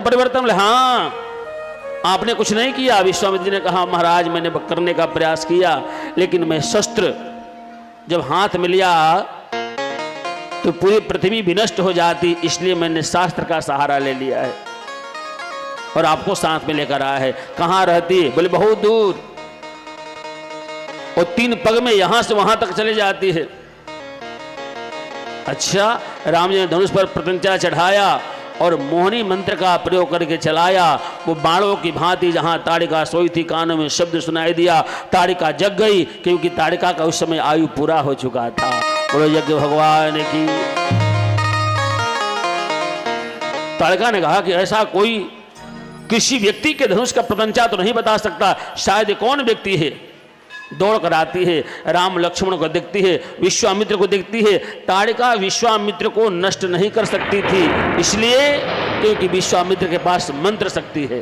परिवर्तन। हाँ, आपने कुछ नहीं किया। विश्वामित्र जी ने कहा महाराज मैंने करने का प्रयास किया, लेकिन मैं शस्त्र जब हाथ में लिया तो पूरी पृथ्वी विनष्ट हो जाती, इसलिए मैंने शास्त्र का सहारा ले लिया है और आपको साथ में लेकर आया है। कहां रहती है? बोले बहुत दूर, और 3 पग में यहां से वहां तक चले जाती है। अच्छा, राम जी ने धनुष पर प्रत्यंचा चढ़ाया और मोहनी मंत्र का प्रयोग करके चलाया। वो बाणों की भांति जहां ताड़िका सोई थी, कानों में शब्द सुनाई दिया, ताड़िका जग गई, क्योंकि ताड़िका का उस समय आयु पूरा हो चुका था। बोलो यज्ञ भगवान की। ताड़िका ने कहा कि ऐसा कोई किसी व्यक्ति के धनुष का प्रत्यंचा तो नहीं बता सकता, शायद कौन व्यक्ति है। दौड़ कर आती है, राम लक्ष्मण को देखती है, विश्वामित्र को देखती है। ताड़िका विश्वामित्र को नष्ट नहीं कर सकती थी, इसलिए क्योंकि विश्वामित्र के पास मंत्र शक्ति है,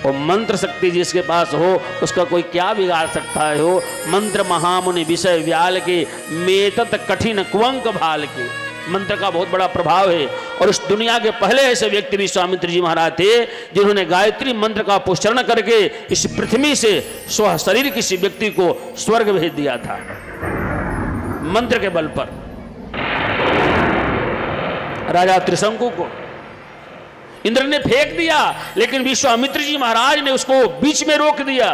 और मंत्र शक्ति जिसके पास हो उसका कोई क्या बिगाड़ सकता है। हो मंत्र महामुनि विषय व्याल के, मेतत कठिन कुंक भाल के। मंत्र का बहुत बड़ा प्रभाव है, और उस दुनिया के पहले ऐसे व्यक्ति विश्वामित्र जी महाराज थे जिन्होंने गायत्री मंत्र का उच्चारण करके इस पृथ्वी से स्व शरीर किसी व्यक्ति को स्वर्ग भेज दिया था, मंत्र के बल पर। राजा त्रिशंकु को इंद्र ने फेंक दिया, लेकिन विश्वामित्र जी महाराज ने उसको बीच में रोक दिया,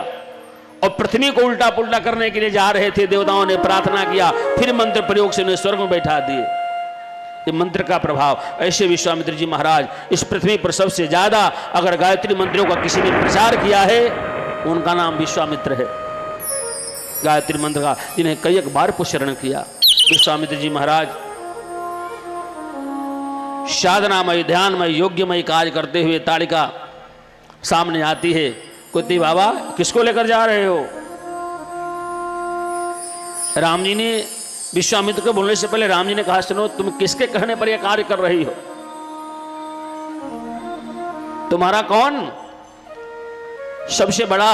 और पृथ्वी को उल्टा पुल्टा करने के लिए जा रहे थे। देवताओं ने प्रार्थना किया, फिर मंत्र प्रयोग से उन्हें स्वर्ग में बैठा दिए। ये मंत्र का प्रभाव। ऐसे विश्वामित्र जी महाराज इस पृथ्वी पर सबसे ज्यादा अगर गायत्री मंत्रों का किसी ने प्रचार किया है, उनका नाम विश्वामित्र है। गायत्री मंत्र का जिन्हें कई एक बार पुष्करण किया। विश्वामित्र जी महाराज साधनामय, ध्यानमय, योग्यमय कार्य करते हुए ताड़िका सामने आती है। कुंती बाबा किसको लेकर जा रहे हो? राम जी ने विश्वामित्र को बोलने से पहले राम जी ने कहा सुनो, तुम किसके कहने पर यह कार्य कर रही हो? तुम्हारा कौन सबसे बड़ा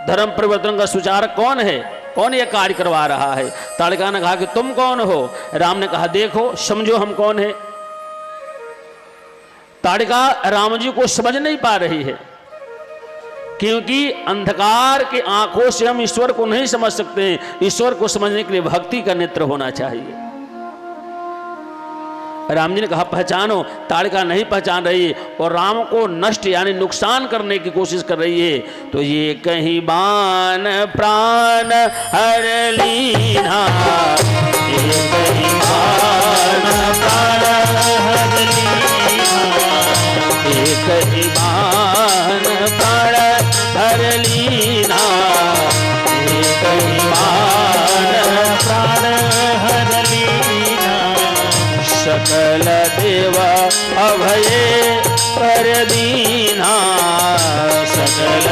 धर्म परिवर्तन का सुचारक कौन है? कौन यह कार्य करवा रहा है? ताड़िका ने कहा कि तुम कौन हो? राम ने कहा देखो समझो हम कौन है। ताड़िका राम जी को समझ नहीं पा रही है, क्योंकि अंधकार के आंखों से हम ईश्वर को नहीं समझ सकते हैं। ईश्वर को समझने के लिए भक्ति का नेत्र होना चाहिए। राम जी ने कहा पहचानो। ताड़िका नहीं पहचान रही और राम को नष्ट यानी नुकसान करने की कोशिश कर रही है। तो ये कहीं बाण प्राण हर लीना, ये कहीं बाण प्राण हर लीना, ये कहीं बाण प्राण हर लीना, ये कहीं बाण प्राण हर लीना। सकल देव अभय कर दीना, सकल